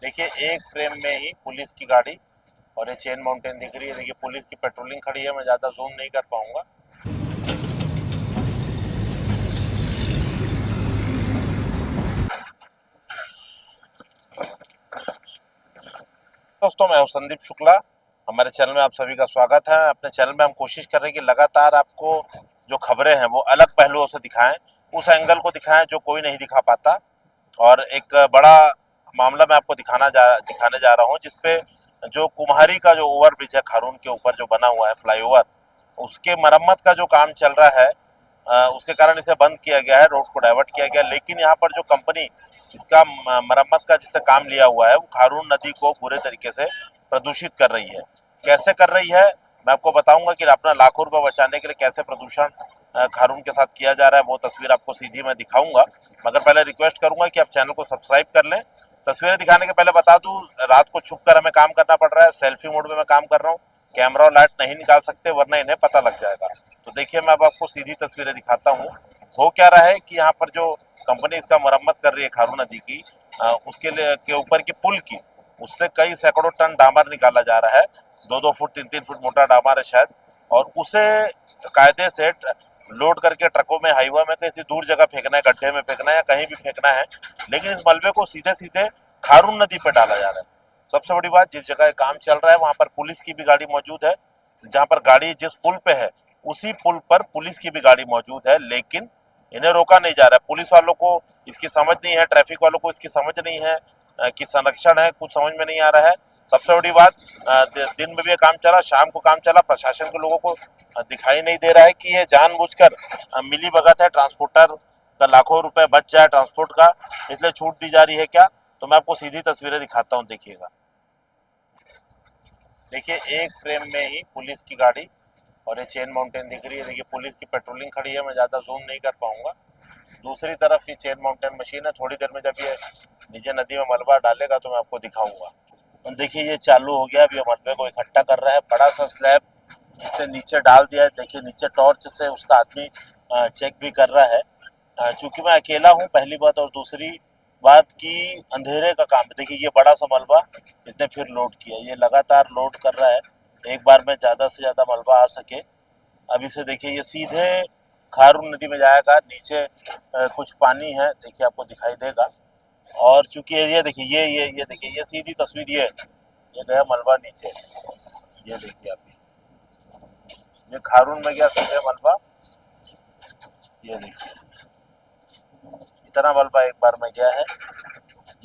देखिए एक फ्रेम में ही पुलिस की गाड़ी और ये चेन माउंटेन दिख रही है। देखिए पुलिस की पेट्रोलिंग खड़ी है, मैं ज़्यादा जूम नहीं कर पाऊंगा। दोस्तों मैं हूं संदीप शुक्ला। हमारे चैनल में आप सभी का स्वागत है। अपने चैनल में हम कोशिश कर रहे हैं कि लगातार आपको जो खबरें हैं वो अलग पहलुओं से दिखाएं, उस एंगल को दिखाएं जो कोई नहीं दिखा पाता। और एक बड़ा मामला मैं आपको दिखाने जा रहा हूं, जिसपे जो कुम्हारी का जो ओवरब्रिज है खारून के ऊपर जो बना हुआ है फ्लाईओवर, उसके मरम्मत का जो काम चल रहा है, उसके कारण इसे बंद किया गया है, रोड को डाइवर्ट किया गया। लेकिन यहाँ पर जो कंपनी इसका मरम्मत का जिसने काम लिया हुआ है, वो खारून नदी को बुरे तरीके से प्रदूषित कर रही है। कैसे कर रही है मैं आपको बताऊंगा कि अपना लाखों रुपए बचाने के लिए कैसे प्रदूषण खारून के साथ किया जा रहा है, वो तस्वीर आपको सीधी मैं दिखाऊंगा। मगर पहले रिक्वेस्ट करूंगा कि आप चैनल को सब्सक्राइब कर लें। तस्वीरें दिखाने के पहले बता दूं, रात को छुप कर हमें काम करना पड़ रहा है, सेल्फी मोड में मैं काम कर रहा हूँ। कैमरा और लाइट नहीं निकाल सकते वरना इन्हें पता लग जाएगा। तो देखिए मैं अब आपको सीधी तस्वीरें दिखाता हूँ। हो क्या रहा है कि यहाँ पर जो कंपनी इसका मरम्मत कर रही है खारून नदी की, उसके लिए के ऊपर की पुल की, उससे कई सैकड़ों टन डामर निकाला जा रहा है। 2-2 फुट 3-3 फुट मोटा डामर है शायद। और उसे कायदे से लोड करके ट्रकों में, हाईवे में किसी दूर जगह फेंकना है, गड्ढे में फेंकना है या कहीं भी फेंकना है। लेकिन इस मलबे को सीधे सीधे खारून नदी पे डाला जा रहा है। सबसे बड़ी बात, जिस जगह काम चल रहा है वहां पर पुलिस की भी गाड़ी मौजूद है। जहां पर गाड़ी जिस पुल पे है, उसी पुल पर पुलिस की भी गाड़ी मौजूद है, लेकिन इन्हें रोका नहीं जा रहा है। पुलिस वालों को इसकी समझ नहीं है, ट्रैफिक वालों को इसकी समझ नहीं है कि संरक्षण है, कुछ समझ में नहीं आ रहा है। सबसे बड़ी बात, दिन में भी ये काम चला, शाम को काम चला, प्रशासन के लोगों को दिखाई नहीं दे रहा है कि ये जानबूझकर मिली भगत है, ट्रांसपोर्टर का लाखों रुपए बच जाए ट्रांसपोर्ट का, इसलिए छूट दी जा रही है क्या। तो मैं आपको सीधी तस्वीरें दिखाता हूँ, देखिएगा। देखिए एक फ्रेम में ही पुलिस की गाड़ी और ये चेन माउंटेन दिख रही है। देखिए पुलिस की पेट्रोलिंग खड़ी है, मैं ज़्यादा जूम नहीं कर पाऊंगा। दूसरी तरफ ये चेन माउंटेन मशीन है। थोड़ी देर में जब ये नीचे नदी में मलबा डालेगा तो मैं आपको दिखाऊंगा। देखिए ये चालू हो गया, अब ये मलबे को इकट्ठा कर रहा है। बड़ा सा स्लैब इसने नीचे डाल दिया है। देखिए नीचे टॉर्च से उसका आदमी चेक भी कर रहा है। चूंकि मैं अकेला हूँ, पहली बात, और दूसरी बात की अंधेरे का काम है। देखिए ये बड़ा सा मलबा इसने फिर लोड किया, ये लगातार लोड कर रहा है, एक बार में ज़्यादा से ज़्यादा मलबा आ सके। अब इसे देखिए ये सीधे खारून नदी में जाएगा। नीचे कुछ पानी है, देखिए आपको दिखाई देगा। और चूंकि ये देखिए ये देखिए ये सीधी तस्वीर, ये गया मलबा नीचे। ये देखिए आप, ये खारून में गया सीधे मलबा। ये देखिए इतना मलबा एक बार में गया है।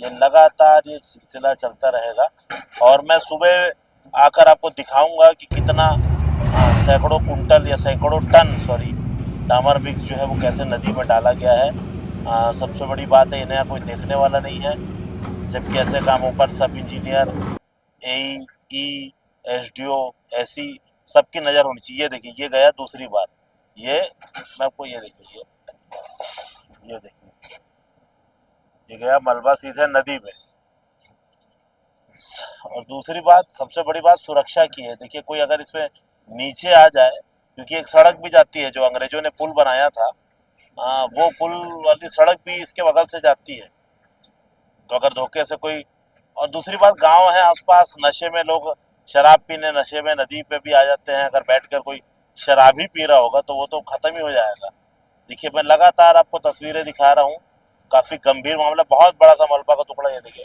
ये लगातार ये सिलसिला चलता रहेगा और मैं सुबह आकर आपको दिखाऊंगा कि कितना सैकड़ों कुंटल या सैकड़ों टन, सॉरी, डामर मिक्स जो है वो कैसे नदी में डाला गया है। सबसे बड़ी बात है, इन्हें कोई देखने वाला नहीं है, जबकि ऐसे कामों पर सब इंजीनियर, AE, SDO, ऐसी सबकी नज़र होनी चाहिए। ये देखिए ये गया दूसरी बार। ये मैं आपको ये देखिए, ये देखिए ये गया मलबा सीधे नदी में। और दूसरी बात, सबसे बड़ी बात सुरक्षा की है। देखिए कोई अगर इसमें नीचे आ जाए, क्योंकि एक सड़क भी जाती है, जो अंग्रेजों ने पुल बनाया था, वो पुल वाली सड़क भी इसके बगल से जाती है। तो अगर धोखे से कोई, और दूसरी बात, गांव है आसपास, नशे में लोग शराब पीने नशे में नदी पे भी आ जाते हैं। अगर बैठकर कोई शराब ही पी रहा होगा तो वो तो खत्म ही हो जाएगा। देखिए मैं लगातार आपको तस्वीरें दिखा रहा हूँ। काफी गंभीर मामला, बहुत बड़ा सा मलबा का टुकड़ा। ये देखिए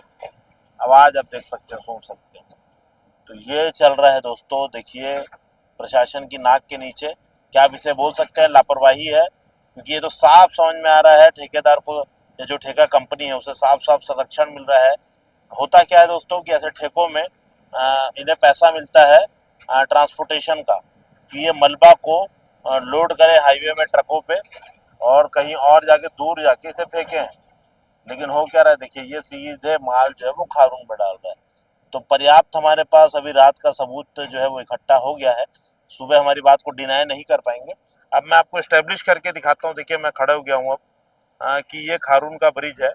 आवाज आप देख सकते हैं, सुन सकते हैं। तो ये चल रहा है दोस्तों। देखिए प्रशासन की नाक के नीचे, क्या आप इसे बोल सकते हैं लापरवाही है, क्योंकि ये तो साफ समझ में आ रहा है ठेकेदार को, या जो ठेका कंपनी है उसे साफ साफ संरक्षण मिल रहा है। होता क्या है दोस्तों कि ऐसे ठेकों में इन्हें पैसा मिलता है ट्रांसपोर्टेशन का, कि ये मलबा को लोड करे हाईवे में ट्रकों पे और कहीं और जाके दूर जाके इसे फेंके हैं। लेकिन हो क्या रहा है, देखिए ये सीधे माल जो है वो खारून में डाल रहा है। तो पर्याप्त हमारे पास अभी रात का सबूत जो है वो इकट्ठा हो गया है। सुबह हमारी बात को डिनाई नहीं कर पाएंगे। अब मैं आपको इस्टेब्लिश करके दिखाता हूँ। देखिए मैं खड़ा हो गया हूँ अब, कि ये खारून का ब्रिज है।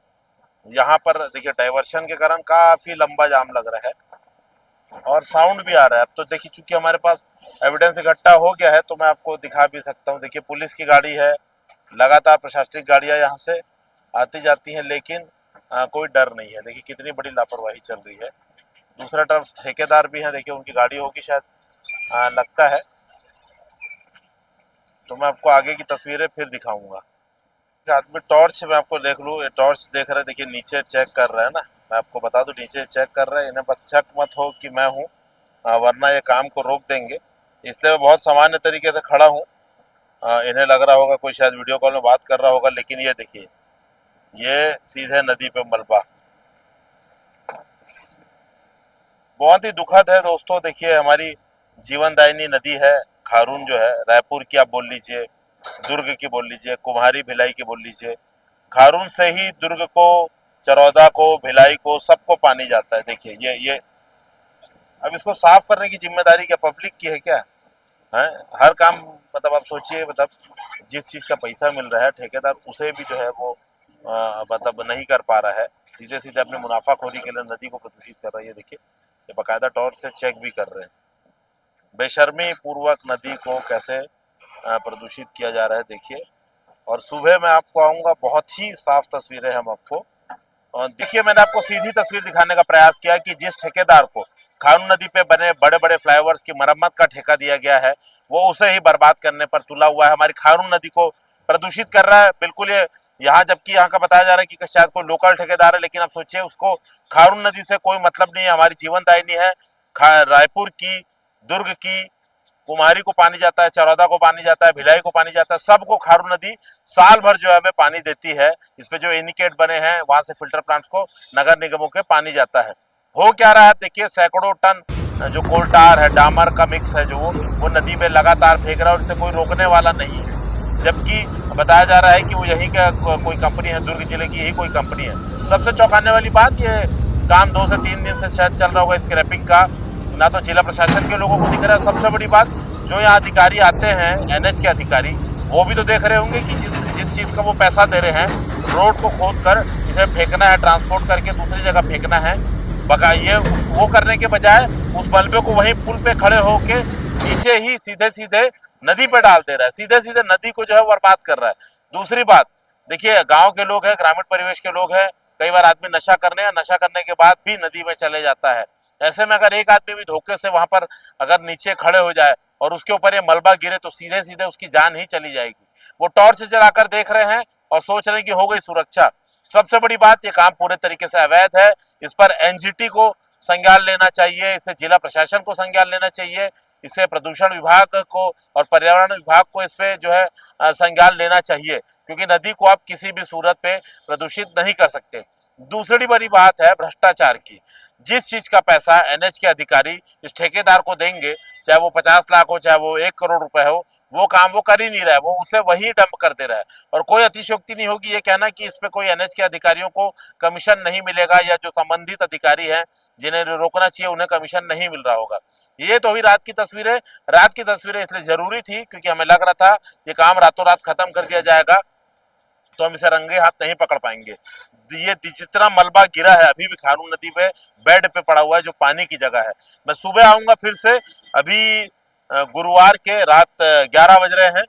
यहाँ पर देखिए डाइवर्शन के कारण काफ़ी लंबा जाम लग रहा है और साउंड भी आ रहा है। अब तो देखिए चूंकि हमारे पास एविडेंस इकट्ठा हो गया है तो मैं आपको दिखा भी सकता हूँ। देखिए पुलिस की गाड़ी है, लगातार प्रशासनिक गाड़ियाँ यहाँ से आती जाती हैं, लेकिन कोई डर नहीं है। देखिए कितनी बड़ी लापरवाही चल रही है। दूसरा तरफ ठेकेदार भी है, देखिए उनकी गाड़ी होगी शायद, लगता है। तो मैं आपको आगे की तस्वीरें फिर दिखाऊंगा। आदमी टॉर्च में आपको देख लूँ, ये टॉर्च देख रहे हैं, देखिए नीचे चेक कर रहा है ना। मैं आपको बता दूं नीचे चेक कर रहे हैं, इन्हें बस शक मत हो कि मैं हूँ, वरना ये काम को रोक देंगे। इसलिए मैं बहुत सामान्य तरीके से खड़ा हूँ। इन्हें लग रहा होगा कोई शायद वीडियो कॉल में बात कर रहा होगा, लेकिन ये देखिए ये सीधे नदी पे मलबा। बहुत ही दुखद है दोस्तों। देखिए हमारी जीवनदायिनी नदी है खारून, जो है रायपुर की आप बोल लीजिए, दुर्ग की बोल लीजिए, कुम्हारी भिलाई की बोल लीजिए, खारून से ही दुर्ग को, चरौदा को, भिलाई को, सबको पानी जाता है। देखिए ये अब इसको साफ करने की जिम्मेदारी क्या पब्लिक की है क्या है? हर काम, मतलब आप सोचिए, मतलब जिस चीज का पैसा मिल रहा है ठेकेदार उसे भी जो है वो मतलब नहीं कर पा रहा है, सीधे सीधे अपने मुनाफाखोरी के लिए नदी को प्रदूषित कर रहा है। ये देखिए ये बाकायदा टॉर्च से चेक भी कर रहे हैं। बेशर्मी पूर्वक नदी को कैसे प्रदूषित किया जा रहा है देखिए। और सुबह मैं आपको आऊंगा, बहुत ही साफ तस्वीरें हम आपको। और देखिए मैंने आपको सीधी तस्वीर दिखाने का प्रयास किया कि जिस ठेकेदार को खारून नदी पे बने बड़े बड़े फ्लाईओवर्स की मरम्मत का ठेका दिया गया है, वो उसे ही बर्बाद करने पर तुला हुआ है, हमारी खारून नदी को प्रदूषित कर रहा है। बिल्कुल ये यहाँ, जबकि यहाँ का बताया जा रहा है कि शायद कोई लोकल ठेकेदार है, लेकिन आप सोचिए उसको खारून नदी से कोई मतलब नहीं है। हमारी जीवनदायिनी है, रायपुर की, दुर्ग की, कुम्हारी को पानी जाता है, चरौदा को पानी जाता है, भिलाई को पानी जाता है, सबको खारून नदी साल भर जो है हमें पानी देती है। इस पे जो इनिकेट बने हैं वहां से फिल्टर प्लांट्स को नगर निगमों के पानी जाता है। हो क्या रहा है देखिए, सैकड़ों टन जो कोल टार है, डामर का मिक्स है, जो वो नदी में लगातार फेंक रहा है और इससे कोई रोकने वाला नहीं है। जबकि बताया जा रहा है कि वो यही का कोई कंपनी है, दुर्ग जिले की यही कोई कंपनी है। सबसे चौंकाने वाली बात, ये काम 2 से 3 दिन से शायद चल रहा होगा स्क्रैपिंग का, ना तो जिला प्रशासन के लोगों को दिख रहा है। सबसे बड़ी बात, जो यहाँ अधिकारी आते हैं एनएच के अधिकारी, वो भी तो देख रहे होंगे कि जिस चीज का वो पैसा दे रहे हैं, रोड को खोद कर इसे फेंकना है, ट्रांसपोर्ट करके दूसरी जगह फेंकना है, ये वो करने के बजाय उस मलबे को वहीं पुल पे खड़े होके नीचे ही सीधे सीधे नदी पे डाल दे रहा है, सीधे सीधे नदी को जो है बर्बाद कर रहा है। दूसरी बात देखिए, गांव के लोग हैं, ग्रामीण परिवेश के लोग हैं, कई बार आदमी नशा करने या नशा करने के बाद भी नदी में चले जाता है। ऐसे में अगर एक आदमी भी धोखे से वहां पर अगर नीचे खड़े हो जाए और उसके ऊपर ये मलबा गिरे, तो सीधे सीधे उसकी जान ही चली जाएगी। वो टॉर्च जलाकर देख रहे हैं और सोच रहे हैं कि हो गई सुरक्षा। सबसे बड़ी बात, ये काम पूरे तरीके से अवैध है। इस पर एनजीटी को संज्ञान लेना चाहिए, इसे जिला प्रशासन को संज्ञान लेना चाहिए, इसे प्रदूषण विभाग को और पर्यावरण विभाग को इस पे जो है संज्ञान लेना चाहिए, क्योंकि नदी को आप किसी भी सूरत पे प्रदूषित नहीं कर सकते। दूसरी बड़ी बात है भ्रष्टाचार की। जिस चीज का पैसा एनएच के अधिकारी इस ठेकेदार को देंगे, चाहे वो 50 लाख हो, चाहे वो 1 करोड़ रुपए हो, वो काम वो कर ही नहीं रहा है, वो उसे वही डंप कर दे रहा है। और कोई अतिशयोक्ति नहीं होगी ये कहना कि इस पे कोई एनएच के अधिकारियों को कमीशन नहीं मिलेगा, या जो संबंधित अधिकारी हैं जिन्हें रोकना चाहिए उन्हें कमीशन नहीं मिल रहा होगा। ये तो हुई रात की तस्वीरें। रात की तस्वीरें इसलिए जरूरी थी क्योंकि हमें लग रहा था ये काम रातों रात खत्म कर दिया जाएगा, तो हम इसे रंगे हाथ नहीं पकड़ पाएंगे। ये जितना मलबा गिरा है अभी भी खारून नदी पे बेड पे पड़ा हुआ है, जो पानी की जगह है। मैं सुबह आऊंगा फिर से। अभी गुरुवार के रात 11 बज रहे हैं।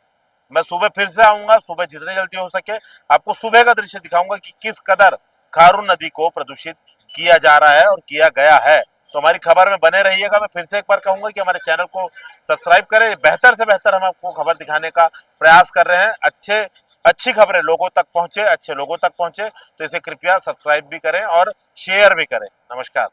मैं सुबह फिर से आऊंगा, सुबह जितने जल्दी हो सके आपको सुबह का दृश्य दिखाऊंगा कि किस कदर खारून नदी को प्रदूषित किया जा रहा है और किया गया है। तो हमारी खबर में बने रहिएगा। मैं फिर से एक बार कहूंगा कि हमारे चैनल को सब्सक्राइब करें। बेहतर से बेहतर हम आपको खबर दिखाने का प्रयास कर रहे हैं। अच्छी खबरें लोगों तक पहुंचे, अच्छे लोगों तक पहुंचे, तो इसे कृपया सब्सक्राइब भी करें और शेयर भी करें। नमस्कार।